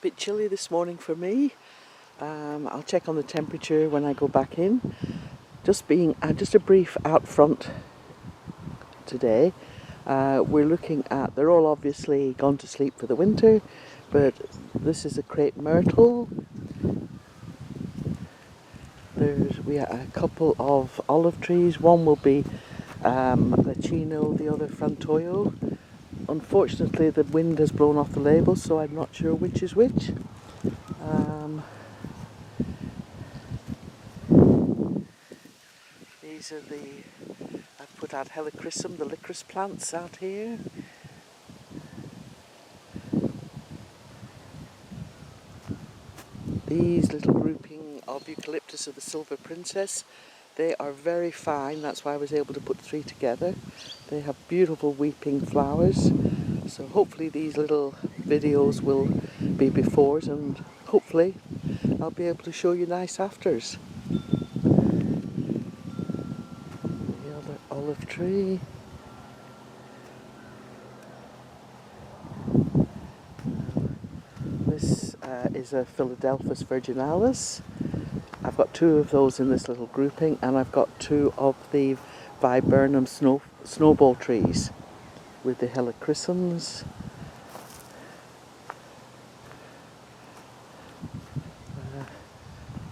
bit chilly this morning for me. I'll check on the temperature when I go back in. Just a brief out front today. We're looking at, they're all obviously gone to sleep for the winter, but this is a crepe myrtle. We have a couple of olive trees. One will be Lecino, the other Frantoio. Unfortunately, the wind has blown off the labels, so I'm not sure which is which. These are I've put out helichrysum, the licorice plants out here. These little grouping of eucalyptus are the silver princess. They are very fine, that's why I was able to put 3 together. They have beautiful weeping flowers. So hopefully these little videos will be befores, and hopefully I'll be able to show you nice afters. The other olive tree. This is a Philadelphus virginalis. I've got 2 of those in this little grouping, and I've got 2 of the viburnum snowball trees with the helichrysums.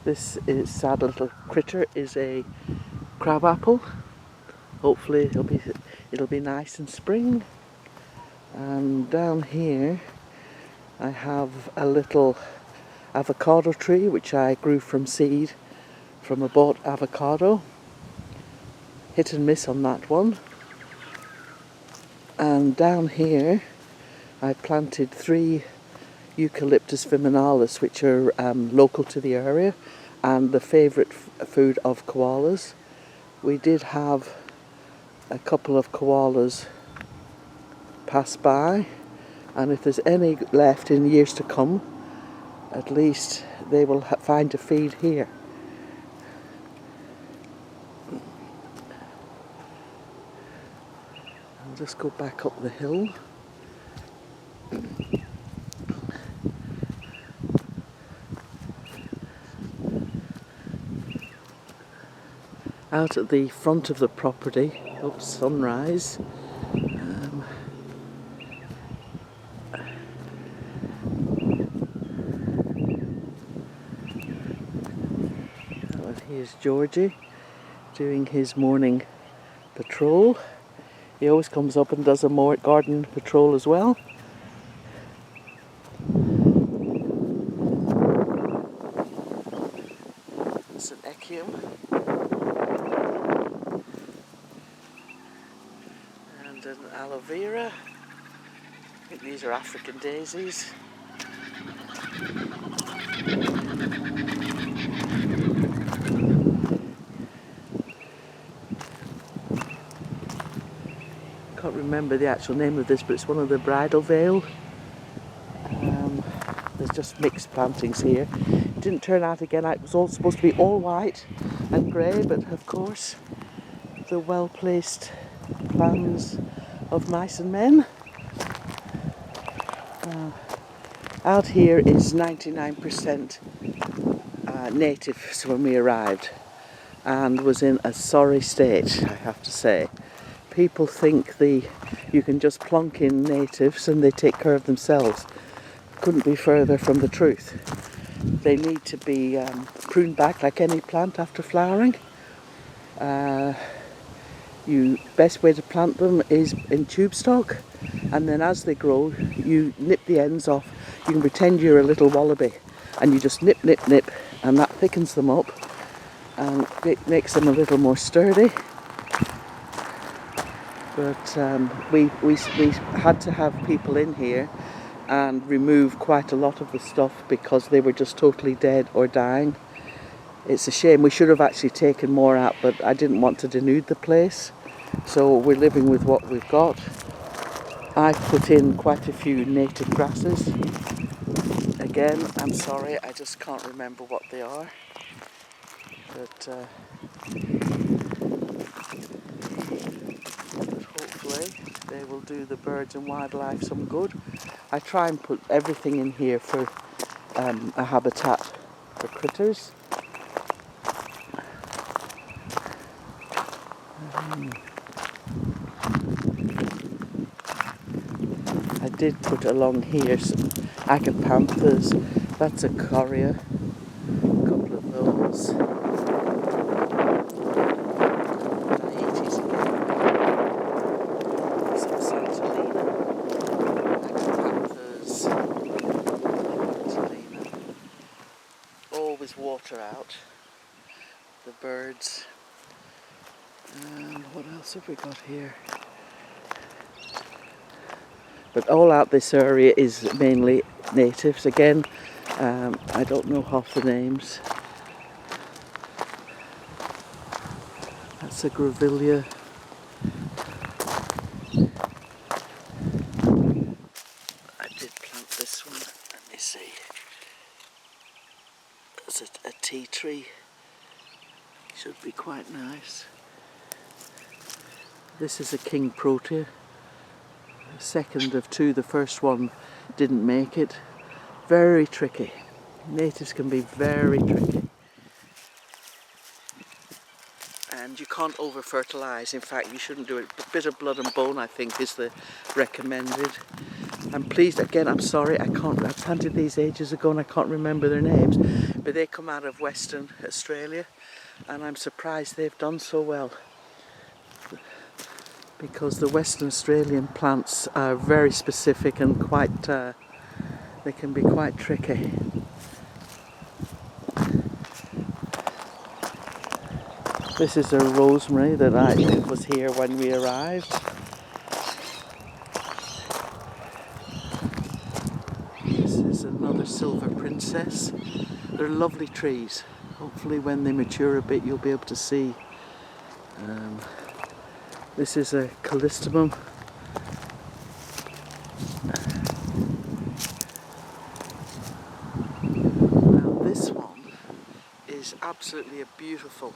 This is sad little critter is a crabapple. Hopefully it'll be nice in spring. And down here I have a little avocado tree which I grew from seed from a bought avocado. Hit and miss on that one. And down here I planted 3 Eucalyptus viminalis, which are local to the area and the favourite food of koalas. We did have a couple of koalas pass by, and if there's any left in years to come, at least they will find a feed here. I'll just go back up the hill. Out at the front of the property, oops, sunrise. Here's Georgie doing his morning patrol. He always comes up and does a more garden patrol as well. It's an echium. And an aloe vera. I think these are African daisies. I can't remember the actual name of this, but it's one of the bridal veil. There's just mixed plantings here. It didn't turn out again. It was all supposed to be all white and grey, but of course the well-placed plans of mice and men. Out here is 99% natives when we arrived, and was in a sorry state, I have to say. People think you can just plonk in natives and they take care of themselves. Couldn't be further from the truth. They need to be pruned back like any plant after flowering. Best way to plant them is in tube stock, and then as they grow you nip the ends off. You can pretend you're a little wallaby and you just nip, and that thickens them up and it makes them a little more sturdy. But we had to have people in here and remove quite a lot of the stuff because they were just totally dead or dying. It's a shame. We should have actually taken more out, but I didn't want to denude the place, so we're living with what we've got. I've put in quite a few native grasses. Again, I'm sorry, I just can't remember what they are, but hopefully they will do the birds and wildlife some good. I try and put everything in here for a habitat for critters. I did put along here some agapanthus. That's a coria. A couple of those. Dietes again. Some Santalina. Agapanthus. Santalina. Always water out the birds. And what else have we got here? But all out this area is mainly natives. Again, I don't know half the names. That's a grevillea. I did plant this one. Let me see. It's a tea tree. Should be quite nice. This is a king protea. Second of two. The first one didn't make it. Very tricky. Natives can be very tricky. And you can't over fertilise. In fact, you shouldn't do it. A bit of blood and bone, I think, is the recommended. I'm pleased, again, I'm sorry, I planted these ages ago and I can't remember their names, but they come out of Western Australia and I'm surprised they've done so well. Because the Western Australian plants are very specific and quite, they can be quite tricky. This is a rosemary that was here when we arrived. This is another silver princess. They're lovely trees. Hopefully when they mature a bit you'll be able to see. This is a callistemum. Now this one is absolutely a beautiful,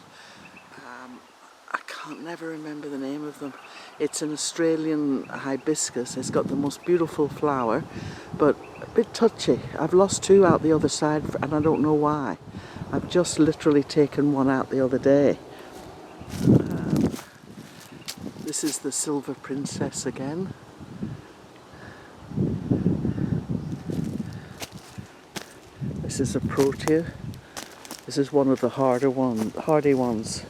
I can't never remember the name of them. It's an Australian hibiscus. It's got the most beautiful flower, but a bit touchy. I've lost two out the other side and I don't know why. I've just literally taken one out the other day. This is the silver princess again. This is a protea. This is one of the hardy ones.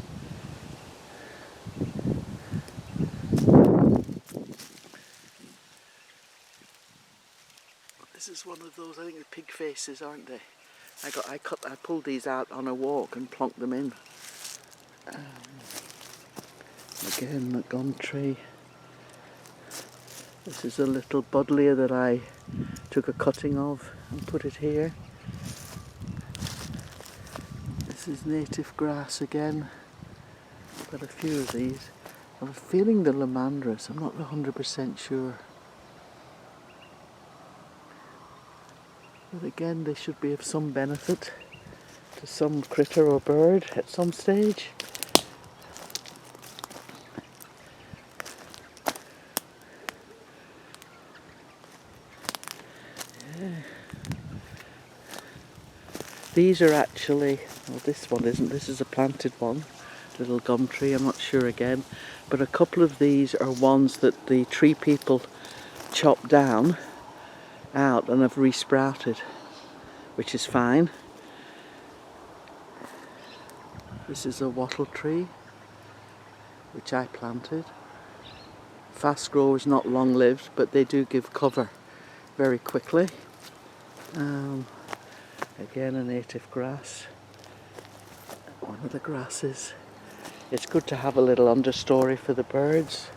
This is one of those, I think the pig faces, aren't they? I pulled these out on a walk and plonked them in. Again, the gum tree. This is a little buddleia that I took a cutting of and put it here. This is native grass again. Got a few of these. I'm feeling the lomandras, I'm not 100% sure. But again, they should be of some benefit to some critter or bird at some stage. These are actually, well this one isn't, this is a planted one, little gum tree, I'm not sure again, but a couple of these are ones that the tree people chopped down out and have resprouted, which is fine. This is a wattle tree, which I planted. Fast growers, not long lived, but they do give cover very quickly. Again, a native grass. One of the grasses. It's good to have a little understory for the birds.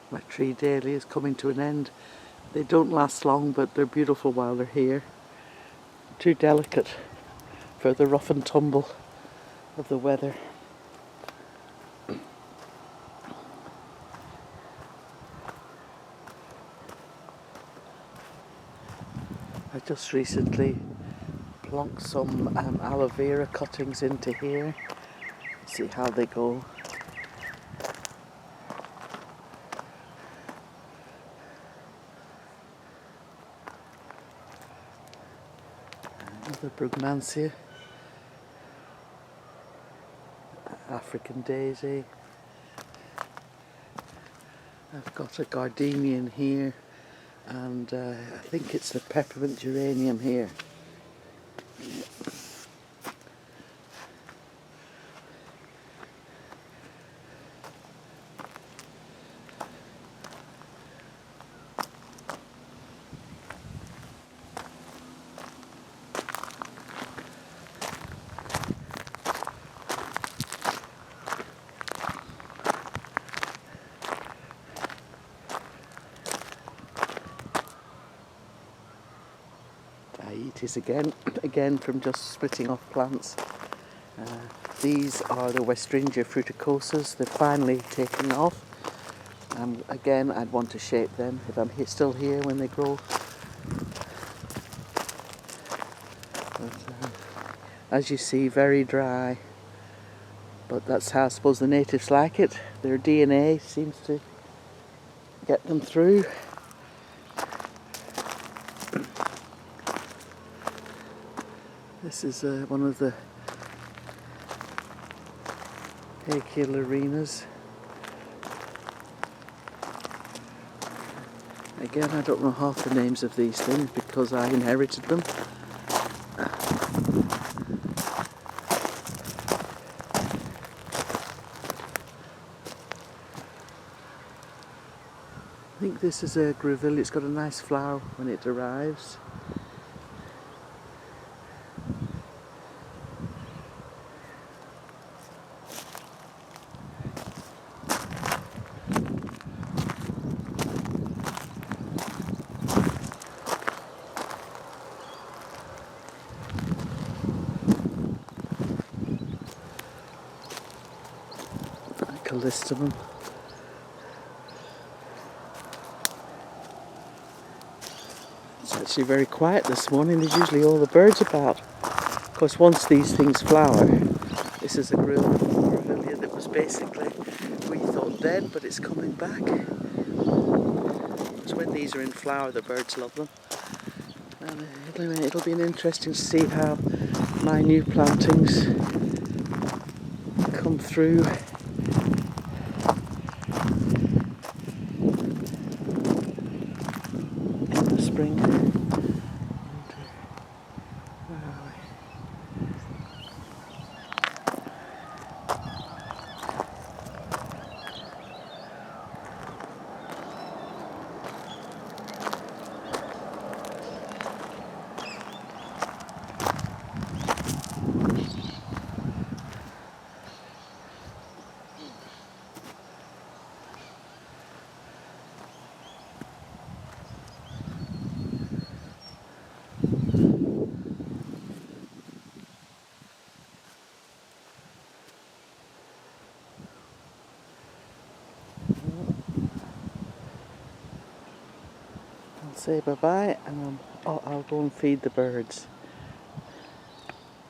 My tree daily is coming to an end. They don't last long, but they're beautiful while they're here. Too delicate for the rough and tumble of the weather. I just recently plonk some aloe vera cuttings into here. See how they go. Another brugmansia, African daisy. I've got a gardenian here, and I think it's the peppermint geranium here. Dietes again from just splitting off plants. These are the Westringia fruticosas. They're finally taking off. Again, I'd want to shape them if I'm still here when they grow. But, as you see, very dry. But that's how I suppose the natives like it. Their DNA seems to get them through. This is one of the Aecularinas. Again, I don't know half the names of these things because I inherited them. I think this is a grevillea. It's got a nice flower when it arrives. Callistemum. It's actually very quiet this morning. There's usually all the birds about. Of course, once these things flower, this is a grevillea that was basically, we thought dead, but it's coming back. Because when these are in flower, the birds love them. And it'll be interesting to see how my new plantings come through. In the spring. I'll say bye-bye and I'll go and feed the birds.